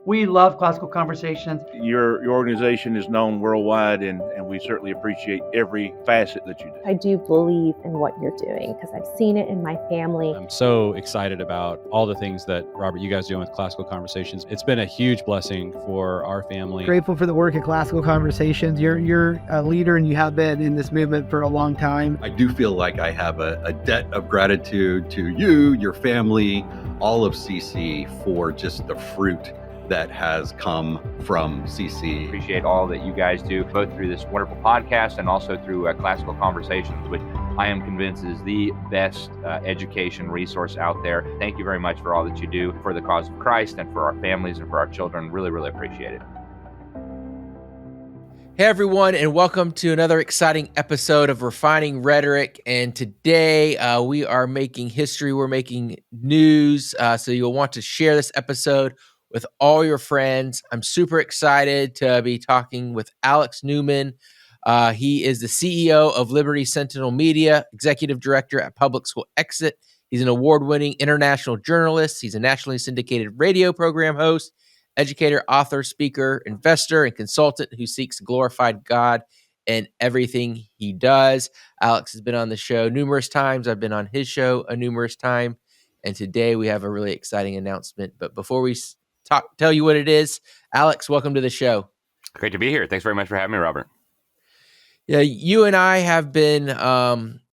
We love Classical Conversations. Your organization is known worldwide, and we certainly appreciate every facet that you do. I do believe in what you're doing because I've seen it in my family. I'm so excited about all the things that, Robert, you guys do with Classical Conversations. It's been a huge blessing for our family. Grateful for the work at Classical Conversations. You're a leader, and you have been in this movement for a long time. I do feel like I have a debt of gratitude to you, your family, all of CC for just the fruit that has come from CC. Appreciate all that you guys do, both through this wonderful podcast and also through Classical Conversations, which I am convinced is the best education resource out there. Thank you very much for all that you do for the cause of Christ and for our families and for our children. Really, really appreciate it. Hey everyone, and welcome to another exciting episode of Refining Rhetoric. And today we are making history. We're making news. So you'll want to share this episode with all your friends. I'm super excited to be talking with Alex Newman. He is the CEO of Liberty Sentinel Media, executive director at Public School Exit. He's an award-winning international journalist. He's a nationally syndicated radio program host, educator, author, speaker, investor, and consultant who seeks to glorify God in everything he does. Alex has been on the show numerous times. I've been on his show a numerous time. And today we have a really exciting announcement. But before we tell you what it is, Alex, welcome to the show. Great to be here. Thanks very much for having me, Robert. Yeah, you and I have been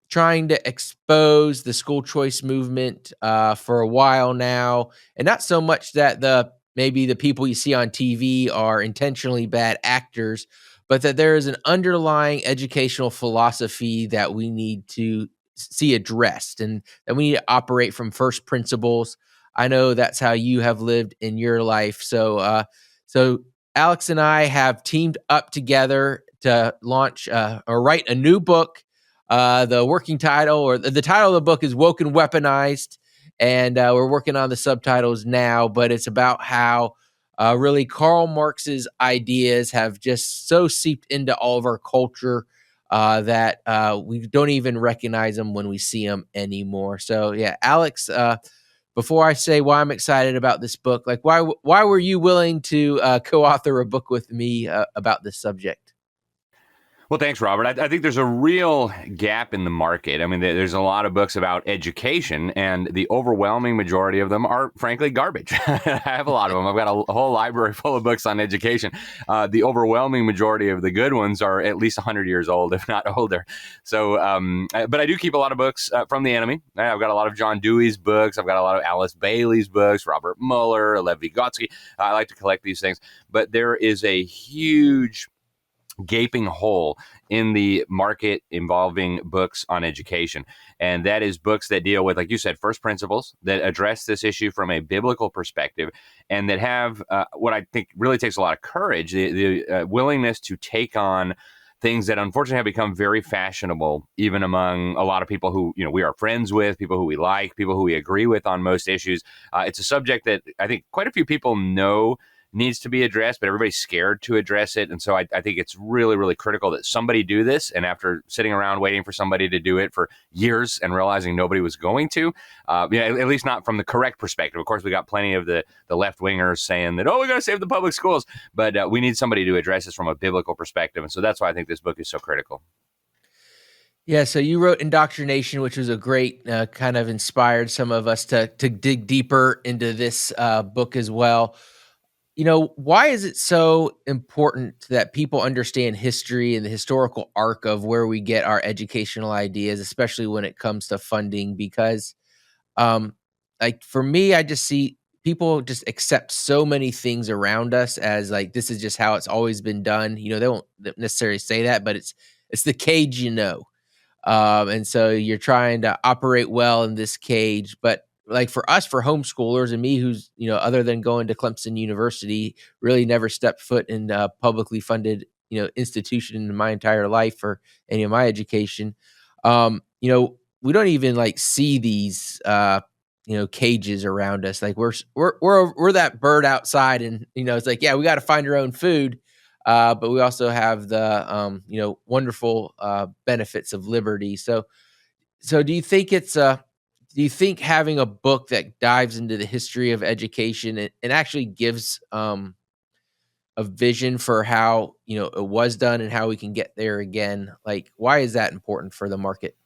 trying to expose the school choice movement for a while now. And not so much that maybe the people you see on TV are intentionally bad actors, but that there is an underlying educational philosophy that we need to see addressed and that we need to operate from first principles. I know that's how you have lived in your life. So Alex and I have teamed up together to launch or write a new book. The working title or the title of the book is Woke and Weaponized. And we're working on the subtitles now, but it's about how really Karl Marx's ideas have just so seeped into all of our culture that we don't even recognize them when we see them anymore. So yeah, Alex, before I say why I'm excited about this book, like why were you willing to co-author a book with me about this subject? Well, thanks, Robert. I think there's a real gap in the market. I mean, there's a lot of books about education, and the overwhelming majority of them are, frankly, garbage. I have a lot of them. I've got a whole library full of books on education. The overwhelming majority of the good ones are at least 100 years old, if not older. So, but I do keep a lot of books from the enemy. I've got a lot of John Dewey's books. I've got a lot of Alice Bailey's books, Robert Mueller, Lev Vygotsky. I like to collect these things. But there is a huge gaping hole in the market involving books on education. And that is books that deal with, like you said, first principles, that address this issue from a biblical perspective, and that have what I think really takes a lot of courage, the willingness to take on things that unfortunately have become very fashionable, even among a lot of people who, we are friends with, people who we like, people who we agree with on most issues. It's a subject that I think quite a few people know needs to be addressed, but everybody's scared to address it. And so I think it's really, really critical that somebody do this. And after sitting around waiting for somebody to do it for years and realizing nobody was going to, at least not from the correct perspective. Of course, we got plenty of the left-wingers saying that, we got to save the public schools. But we need somebody to address this from a biblical perspective. And so that's why I think this book is so critical. Yeah, so you wrote Indoctrination, which was a great kind of inspired some of us to dig deeper into this book as well. Why is it so important that people understand history and the historical arc of where we get our educational ideas, especially when it comes to funding? Because, for me, I just see people just accept so many things around us as like, this is just how it's always been done. They won't necessarily say that, but it's the cage, and so you're trying to operate well in this cage, but like for us, for homeschoolers and me, who's, other than going to Clemson University, really never stepped foot in a publicly funded, institution in my entire life for any of my education. We don't even see these, cages around us. Like we're that bird outside and, it's like, yeah, we got to find our own food. But we also have the, wonderful benefits of liberty. So do you think it's do you think having a book that dives into the history of education and actually gives a vision for how, it was done and how we can get there again, like, why is that important for the market?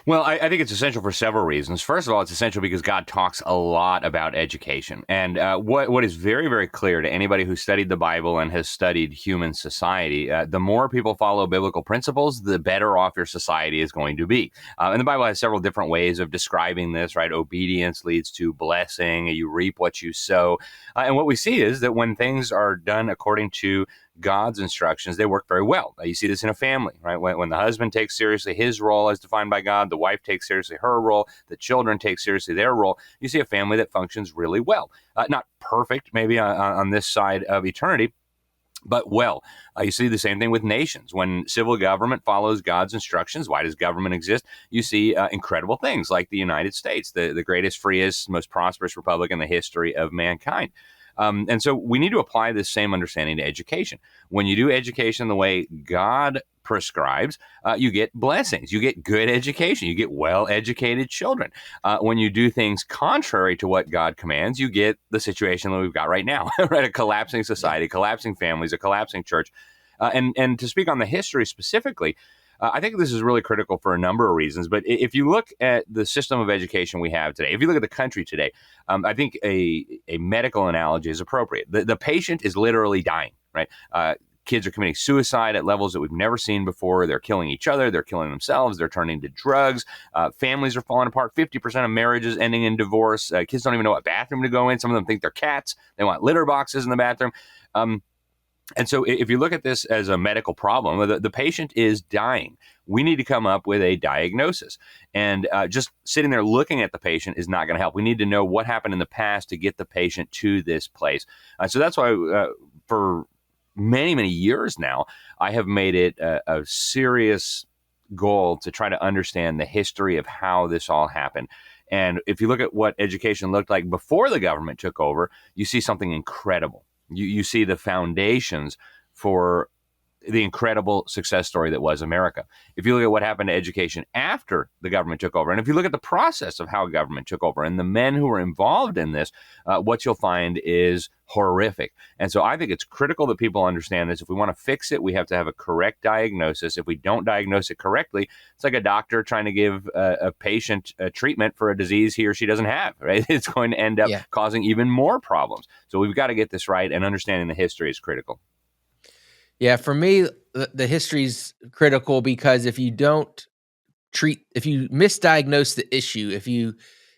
Well, I think it's essential for several reasons. First of all, it's essential because God talks a lot about education. And what is very, very clear to anybody who studied the Bible and has studied human society, the more people follow biblical principles, the better off your society is going to be. And the Bible has several different ways of describing this, right? Obedience leads to blessing. You reap what you sow. And what we see is that when things are done according to God's instructions, they work very well. You see this in a family, right? When the husband takes seriously his role as defined by God, the wife takes seriously her role, the children take seriously their role, you see a family that functions really well. Not perfect, maybe on this side of eternity, but well. You see the same thing with nations. When civil government follows God's instructions, why does government exist? You see incredible things like the United States, the greatest, freest, most prosperous republic in the history of mankind. And so we need to apply this same understanding to education. When you do education the way God prescribes, you get blessings. You get good education. You get well-educated children. When you do things contrary to what God commands, you get the situation that we've got right now, right? A collapsing society, collapsing families, a collapsing church. And to speak on the history specifically, I think this is really critical for a number of reasons. But if you look at the system of education we have today, if you look at the country today, I think a medical analogy is appropriate. The patient is literally dying, right? Kids are committing suicide at levels that we've never seen before. They're killing each other. They're killing themselves. They're turning to drugs. Families are falling apart. 50% of marriages ending in divorce. Kids don't even know what bathroom to go in. Some of them think they're cats. They want litter boxes in the bathroom. And so if you look at this as a medical problem, the patient is dying. We need to come up with a diagnosis. And just sitting there looking at the patient is not going to help. We need to know what happened in the past to get the patient to this place. So that's why for many, many years now, I have made it a serious goal to try to understand the history of how this all happened. And if you look at what education looked like before the government took over, you see something incredible. You see the foundations for the incredible success story that was America. If you look at what happened to education after the government took over, and if you look at the process of how government took over and the men who were involved in this, what you'll find is horrific. And so I think it's critical that people understand this. If we want to fix it, we have to have a correct diagnosis. If we don't diagnose it correctly, it's like a doctor trying to give a patient a treatment for a disease he or she doesn't have, right? It's going to end up causing even more problems. So we've got to get this right, and understanding the history is critical. Yeah, for me, the history's critical because if you misdiagnose the issue,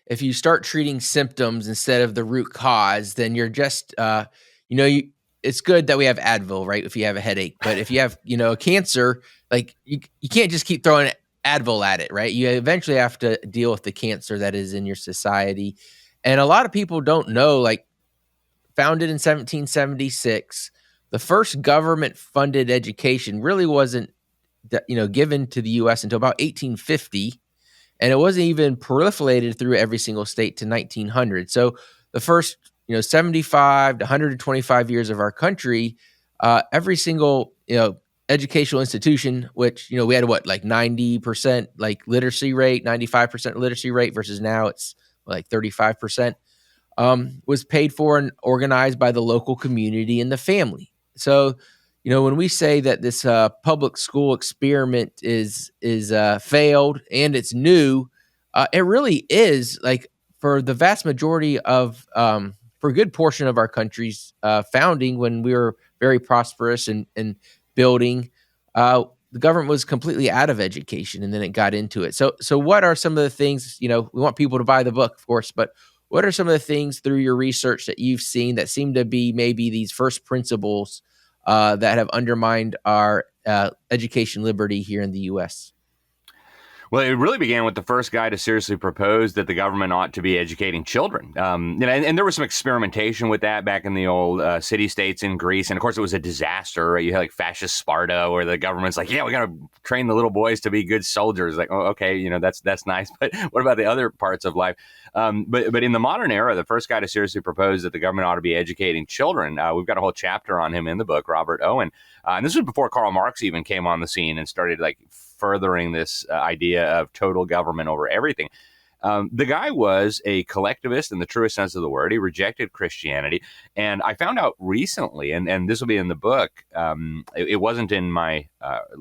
if you start treating symptoms instead of the root cause, then you're just, it's good that we have Advil, right? If you have a headache, but if you have, a cancer, like you can't just keep throwing Advil at it, right? You eventually have to deal with the cancer that is in your society. And a lot of people don't know, like, founded in 1776, the first government-funded education really wasn't, given to the U.S. until about 1850, and it wasn't even proliferated through every single state to 1900. So the first, 75 to 125 years of our country, every single, educational institution, which, we had 90% literacy rate, 95% literacy rate versus now it's 35%, was paid for and organized by the local community and the family. So, when we say that this public school experiment is failed and it's new, it really is, for the vast majority of, for a good portion of our country's founding, when we were very prosperous and building, the government was completely out of education, and then it got into it. So what are some of the things, we want people to buy the book, of course, but what are some of the things through your research that you've seen that seem to be maybe these first principles that have undermined our education liberty here in the U.S.? Well, it really began with the first guy to seriously propose that the government ought to be educating children. And there was some experimentation with that back in the old city-states in Greece. And of course, it was a disaster. Right? You had fascist Sparta, where the government's like, yeah, we got to train the little boys to be good soldiers. Like, oh, okay, that's nice. But what about the other parts of life? But in the modern era, the first guy to seriously propose that the government ought to be educating children, we've got a whole chapter on him in the book, Robert Owen. And this was before Karl Marx even came on the scene and started furthering this idea of total government over everything. The guy was a collectivist in the truest sense of the word. He rejected Christianity. And I found out recently, and this will be in the book, it wasn't in my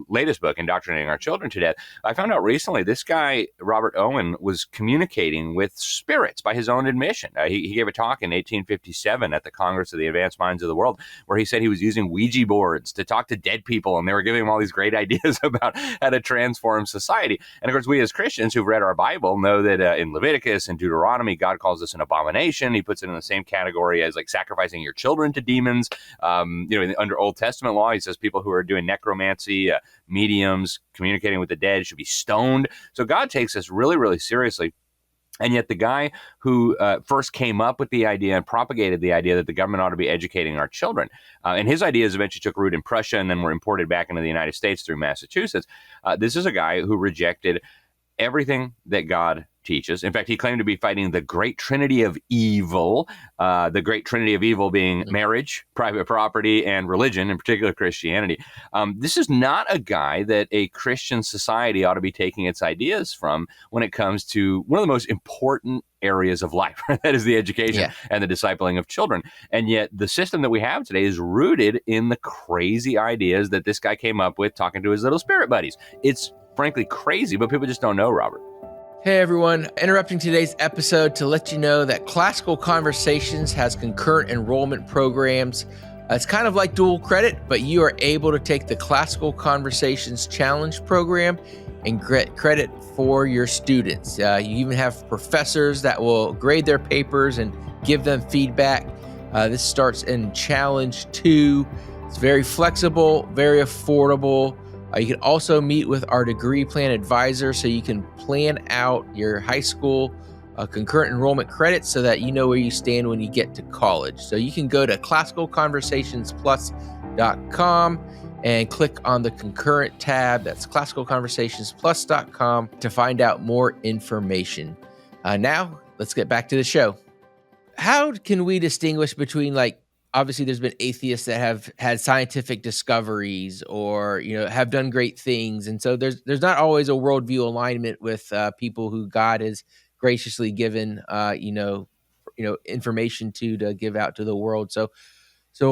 latest book, Indoctrinating Our Children to Death. I found out recently this guy, Robert Owen, was communicating with spirits by his own admission. He gave a talk in 1857 at the Congress of the Advanced Minds of the World, where he said he was using Ouija boards to talk to dead people, and they were giving him all these great ideas about how to transform society. And of course, we as Christians who've read our Bible know that in Leviticus and Deuteronomy, God calls this an abomination. He puts it in the same category as like sacrificing your children to demons. Under Old Testament law, he says people who are doing necromancy, mediums, communicating with the dead should be stoned. So God takes this really, really seriously. And yet the guy who first came up with the idea and propagated the idea that the government ought to be educating our children, and his ideas eventually took root in Prussia and then were imported back into the United States through Massachusetts. This is a guy who rejected everything that God teaches. In fact, he claimed to be fighting the great trinity of evil, the great trinity of evil being marriage, private property, and religion, in particular Christianity. This is not a guy that a Christian society ought to be taking its ideas from when it comes to one of the most important areas of life, that is the education and the discipling of children. And yet the system that we have today is rooted in the crazy ideas that this guy came up with talking to his little spirit buddies. It's frankly crazy, but people just don't know, Robert. Hey everyone, interrupting today's episode to let you know that Classical Conversations has concurrent enrollment programs. It's kind of like dual credit, but you are able to take the Classical Conversations Challenge program and get credit for your students. You even have professors that will grade their papers and give them feedback. This starts in Challenge 2. It's very flexible, very affordable. You can also meet with our degree plan advisor so you can plan out your high school concurrent enrollment credits so that you know where you stand when you get to college. So you can go to classicalconversationsplus.com and click on the concurrent tab. That's classicalconversationsplus.com to find out more information. Now, let's get back to the show. How can we distinguish between obviously there's been atheists that have had scientific discoveries or, have done great things. And so there's not always a worldview alignment with people who God has graciously given, information to give out to the world. So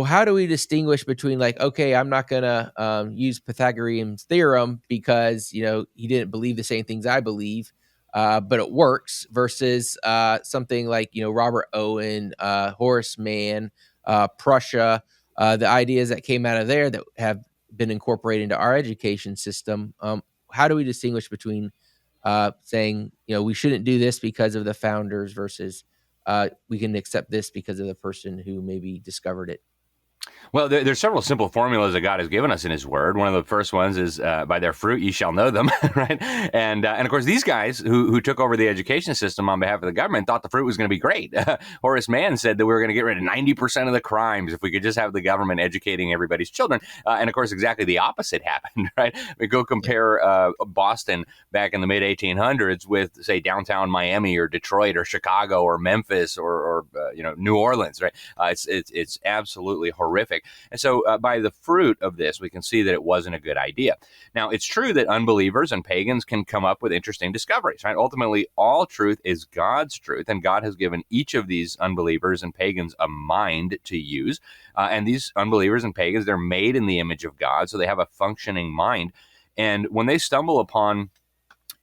how do we distinguish between okay, I'm not going to use Pythagorean's theorem because, he didn't believe the same things I believe, but it works versus something like, Robert Owen, Horace Mann, Prussia, the ideas that came out of there that have been incorporated into our education system. How do we distinguish between saying, we shouldn't do this because of the founders versus we can accept this because of the person who maybe discovered it? Well, there's several simple formulas that God has given us in his word. One of the first ones is by their fruit ye shall know them, right? And of course, these guys who took over the education system on behalf of the government thought the fruit was going to be great. Horace Mann said that we were going to get rid of 90% of the crimes if we could just have the government educating everybody's children. And of course, exactly the opposite happened, right? We go compare Boston back in the mid 1800s with, say, downtown Miami or Detroit or Chicago or Memphis or New Orleans, right? It's absolutely horrific. And so by the fruit of this, we can see that it wasn't a good idea. Now, it's true that unbelievers and pagans can come up with interesting discoveries, right? Ultimately, all truth is God's truth, and God has given each of these unbelievers and pagans a mind to use. And these unbelievers and pagans, they're made in the image of God, so they have a functioning mind. And when they stumble upon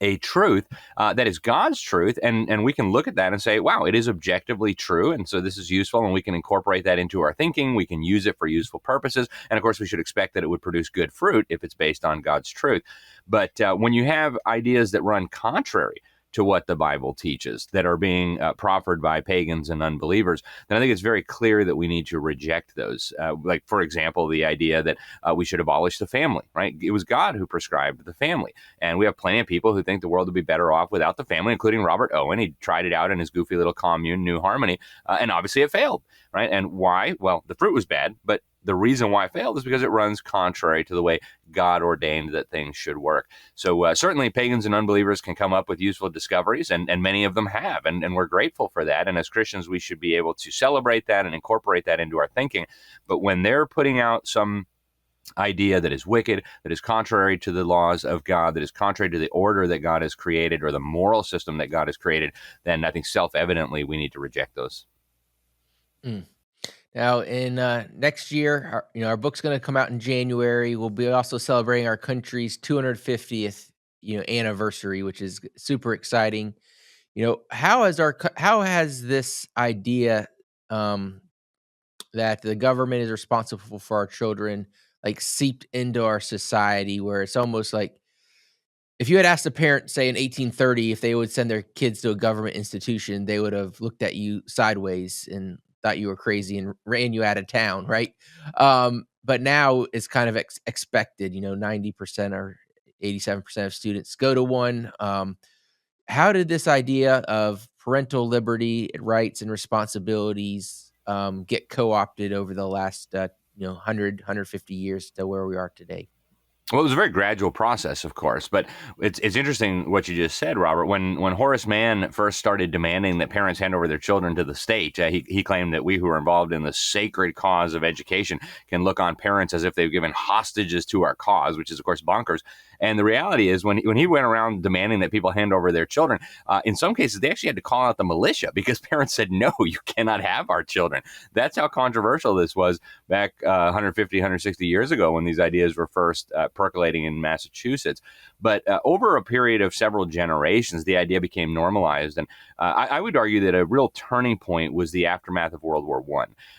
a truth that is God's truth, and we can look at that and say, wow, it is objectively true, and so this is useful, and we can incorporate that into our thinking. We can use it for useful purposes, and of course, we should expect that it would produce good fruit if it's based on God's truth. But when you have ideas that run contrary to what the Bible teaches, that are being proffered by pagans and unbelievers, then I think it's very clear that we need to reject those. Like, for example, the idea that we should abolish the family, right? It was God who prescribed the family. And we have plenty of people who think the world would be better off without the family, including Robert Owen. He tried it out in his goofy little commune, New Harmony, and obviously it failed, right? And why? Well, the fruit was bad, but the reason why it failed is because it runs contrary to the way God ordained that things should work. So certainly pagans and unbelievers can come up with useful discoveries, and many of them have, and we're grateful for that. And as Christians, we should be able to celebrate that and incorporate that into our thinking. But when they're putting out some idea that is wicked, that is contrary to the laws of God, that is contrary to the order that God has created or the moral system that God has created, then I think self-evidently we need to reject those. Now, in next year, our book's going to come out in January. We'll be also celebrating our country's 250th, anniversary, which is super exciting. How has this idea that the government is responsible for our children seeped into our society, where it's almost like if you had asked a parent, say in 1830, if they would send their kids to a government institution, they would have looked at you sideways and thought you were crazy and ran you out of town, right? But now it's kind of expected. 90% or 87% of students go to one. How did this idea of parental liberty, rights, and responsibilities get co-opted over the last 100, 150 years to where we are today? Well, it was a very gradual process, of course, but it's interesting what you just said, Robert. When Horace Mann first started demanding that parents hand over their children to the state, he claimed that we who are involved in the sacred cause of education can look on parents as if they've given hostages to our cause, which is, of course, bonkers. And the reality is when he went around demanding that people hand over their children, in some cases, they actually had to call out the militia because parents said, no, you cannot have our children. That's how controversial this was back 150, 160 years ago when these ideas were first percolating in Massachusetts. But over a period of several generations, the idea became normalized. And I would argue that a real turning point was the aftermath of World War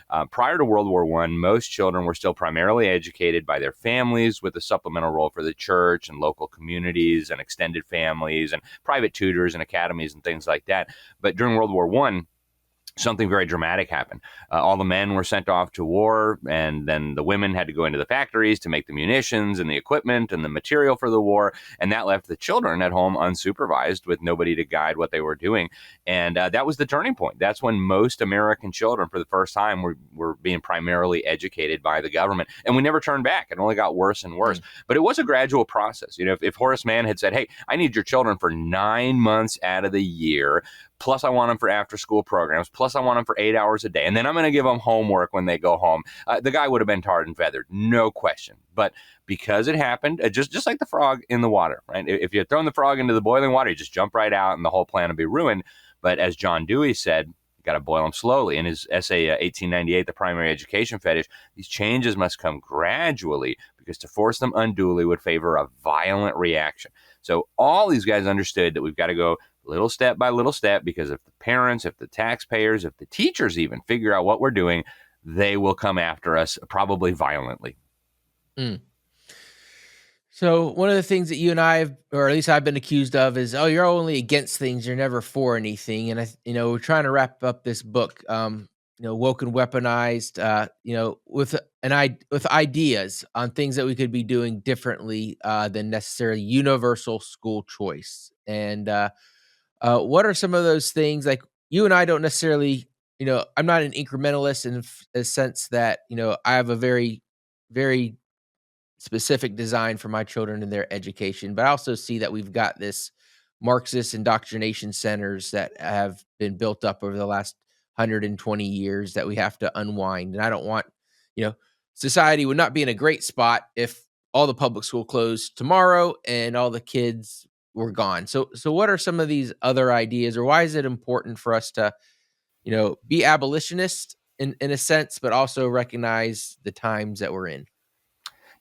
I. Prior to World War I, most children were still primarily educated by their families with a supplemental role for the church and local communities and extended families and private tutors and academies and things like that. But during World War I, something very dramatic happened. All the men were sent off to war, and then the women had to go into the factories to make the munitions and the equipment and the material for the war, and that left the children at home unsupervised with nobody to guide what they were doing. And that was the turning point. That's when most American children, for the first time, were being primarily educated by the government, and we never turned back. It only got worse and worse. But it was a gradual process. If Horace Mann had said, hey, I need your children for 9 months out of the year, plus I want them for after-school programs, plus I want them for 8 hours a day, and then I'm going to give them homework when they go home, the guy would have been tarred and feathered, no question. But because it happened, just like the frog in the water, right? If you had thrown the frog into the boiling water, you just jump right out and the whole plan would be ruined. But as John Dewey said, you got to boil them slowly. In his essay, 1898, The Primary Education Fetish, these changes must come gradually because to force them unduly would favor a violent reaction. So all these guys understood that we've got to go little step by little step, because if the parents, if the taxpayers, if the teachers even figure out what we're doing, they will come after us, probably violently. So one of the things that you and I have, or at least I've been accused of, is, oh, you're only against things, you're never for anything. And we're trying to wrap up this book, Woke and Weaponized, with ideas on things that we could be doing differently than necessarily universal school choice. And what are some of those things? Like, you and I don't necessarily, I'm not an incrementalist in the sense that, I have a very, very specific design for my children and their education. But I also see that we've got this Marxist indoctrination centers that have been built up over the last 120 years that we have to unwind. And I don't want, society would not be in a great spot if all the public school closed tomorrow and all the kids were gone. So what are some of these other ideas, or why is it important for us to, be abolitionist in a sense, but also recognize the times that we're in?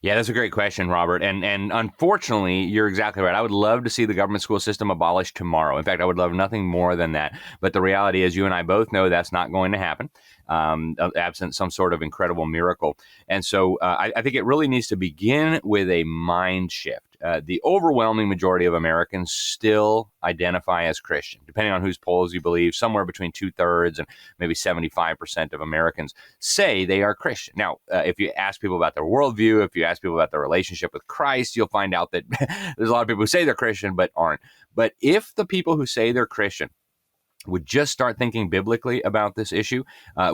Yeah, that's a great question, Robert. And unfortunately, you're exactly right. I would love to see the government school system abolished tomorrow. In fact, I would love nothing more than that. But the reality is, you and I both know that's not going to happen, absent some sort of incredible miracle. And so I think it really needs to begin with a mind shift. The overwhelming majority of Americans still identify as Christian, depending on whose polls you believe. Somewhere between 2/3 and maybe 75% of Americans say they are Christian. Now, if you ask people about their worldview, if you ask people about their relationship with Christ, you'll find out that there's a lot of people who say they're Christian but aren't. But if the people who say they're Christian would just start thinking biblically about this issue,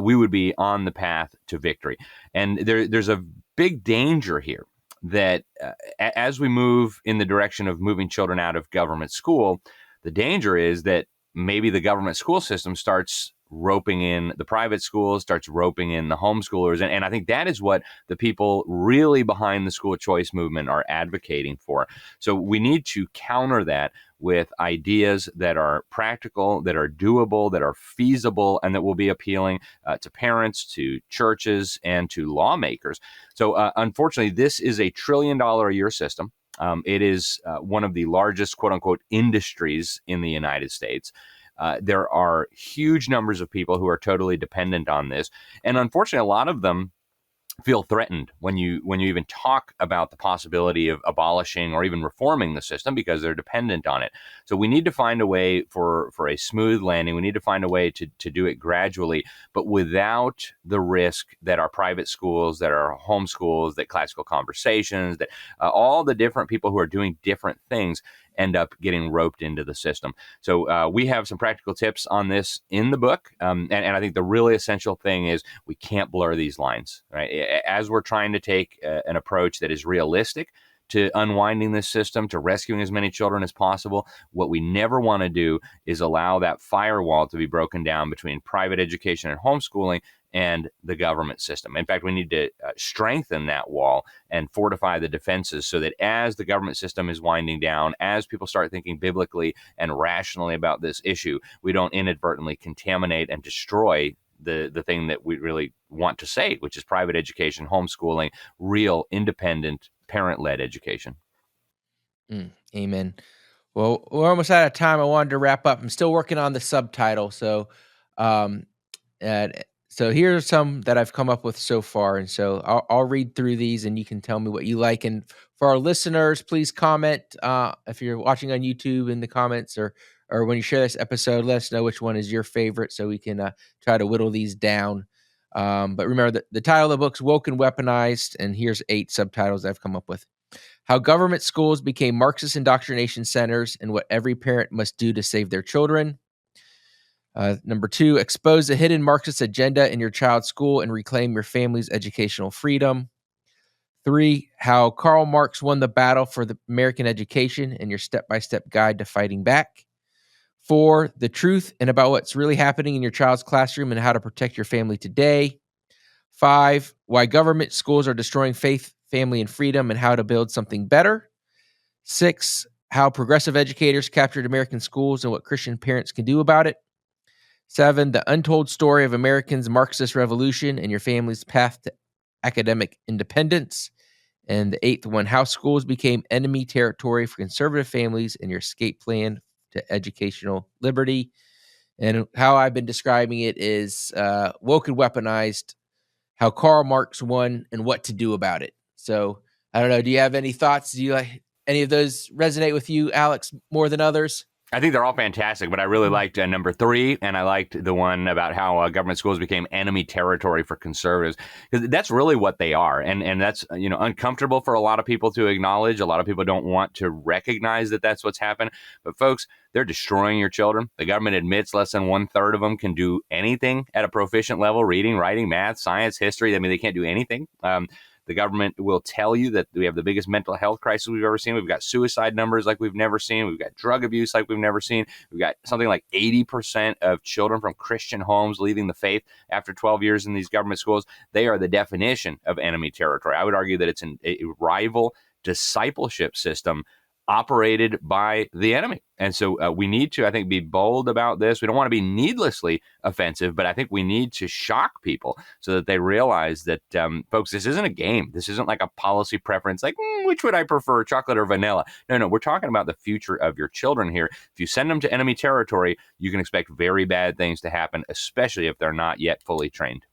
we would be on the path to victory. And there's a big danger here that as we move in the direction of moving children out of government school, the danger is that maybe the government school system starts roping in the private schools, starts roping in the homeschoolers. And I think that is what the people really behind the school choice movement are advocating for. So we need to counter that with ideas that are practical, that are doable, that are feasible, and that will be appealing to parents, to churches, and to lawmakers. So unfortunately, this is a $1 trillion a year system. It is one of the largest, quote unquote, industries in the United States. There are huge numbers of people who are totally dependent on this. And unfortunately, a lot of them feel threatened when you even talk about the possibility of abolishing or even reforming the system because they're dependent on it. So we need to find a way for a smooth landing. We need to find a way to do it gradually, but without the risk that our private schools, that our homeschools, that classical conversations, that all the different people who are doing different things end up getting roped into the system. So we have some practical tips on this in the book. And I think the really essential thing is we can't blur these lines, right? As we're trying to take an approach that is realistic to unwinding this system, to rescuing as many children as possible, what we never want to do is allow that firewall to be broken down between private education and homeschooling and the government system. In fact, we need to strengthen that wall and fortify the defenses so that as the government system is winding down, as people start thinking biblically and rationally about this issue, we don't inadvertently contaminate and destroy the thing that we really want to say, which is private education, homeschooling, real independent parent-led education. Amen. Well, we're almost out of time. I wanted to wrap up. I'm still working on the subtitle. So here's some that I've come up with so far. And so I'll read through these and you can tell me what you like. And for our listeners, please comment if you're watching on YouTube in the comments or when you share this episode, let us know which one is your favorite so we can try to whittle these down. But remember that the title of the book's Woke and Weaponized. And here's 8 subtitles I've come up with. How government schools became Marxist indoctrination centers and what every parent must do to save their children. Number 2, expose the hidden Marxist agenda in your child's school and reclaim your family's educational freedom. 3, how Karl Marx won the battle for the American education and your step-by-step guide to fighting back. 4, the truth and about what's really happening in your child's classroom and how to protect your family today. 5, why government schools are destroying faith, family, and freedom and how to build something better. 6, how progressive educators captured American schools and what Christian parents can do about it. 7, the untold story of Americans' Marxist revolution and your family's path to academic independence. And the 8th one, how schools became enemy territory for conservative families and your escape plan to educational liberty. And how I've been describing it is woke and weaponized, how Karl Marx won and what to do about it. So I don't know. Do you have any thoughts? Do you like any of those resonate with you, Alex, more than others? I think they're all fantastic, but I really liked number 3, and I liked the one about how government schools became enemy territory for conservatives, because that's really what they are, and that's uncomfortable for a lot of people to acknowledge. A lot of people don't want to recognize that that's what's happened, but folks, they're destroying your children. The government admits less than 1/3 of them can do anything at a proficient level: reading, writing, math, science, history. I mean, they can't do anything. The government will tell you that we have the biggest mental health crisis we've ever seen. We've got suicide numbers like we've never seen. We've got drug abuse like we've never seen. We've got something like 80% of children from Christian homes leaving the faith after 12 years in these government schools. They are the definition of enemy territory. I would argue that it's a rival discipleship system operated by the enemy. And so we need to, I think, be bold about this. We don't want to be needlessly offensive, but I think we need to shock people so that they realize that, folks, this isn't a game. This isn't like a policy preference, like, which would I prefer, chocolate or vanilla? No, we're talking about the future of your children here. If you send them to enemy territory, you can expect very bad things to happen, especially if they're not yet fully trained.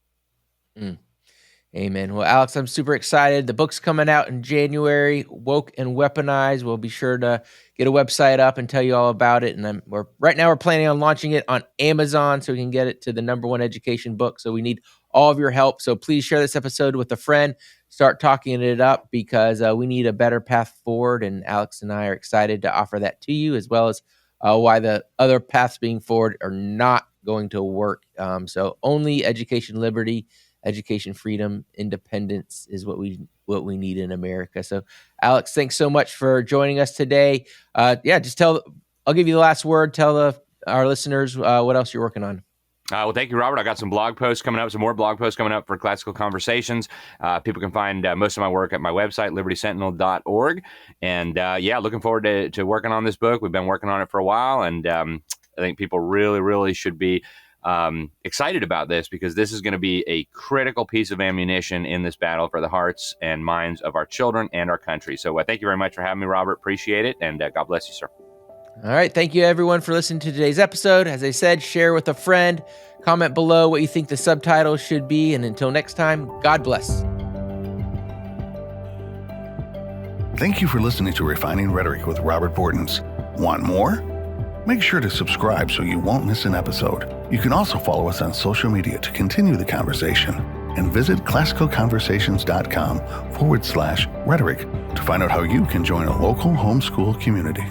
Amen. Well, Alex, I'm super excited. The book's coming out in January, Woke and Weaponized. We'll be sure to get a website up and tell you all about it. And right now we're planning on launching it on Amazon so we can get it to the #1 education book. So we need all of your help. So please share this episode with a friend. Start talking it up because we need a better path forward. And Alex and I are excited to offer that to you, as well as why the other paths being forward are not going to work. So only education liberty, education freedom, independence is what we need in America. So, Alex, thanks so much for joining us today. I'll give you the last word. Tell our listeners what else you're working on. Well, thank you, Robert. I got some blog posts coming up, some more blog posts coming up for Classical Conversations. People can find most of my work at my website, libertysentinel.org. And looking forward to working on this book. We've been working on it for a while, and I think people really, really should be excited about this, because this is going to be a critical piece of ammunition in this battle for the hearts and minds of our children and our country. So thank you very much for having me, Robert. Appreciate it. And God bless you, sir. All right. Thank you, everyone, for listening to today's episode. As I said, share with a friend. Comment below what you think the subtitle should be. And until next time, God bless. Thank you for listening to Refining Rhetoric with Robert Bortons. Want more? Make sure to subscribe so you won't miss an episode. You can also follow us on social media to continue the conversation, and visit classicalconversations.com/rhetoric to find out how you can join a local homeschool community.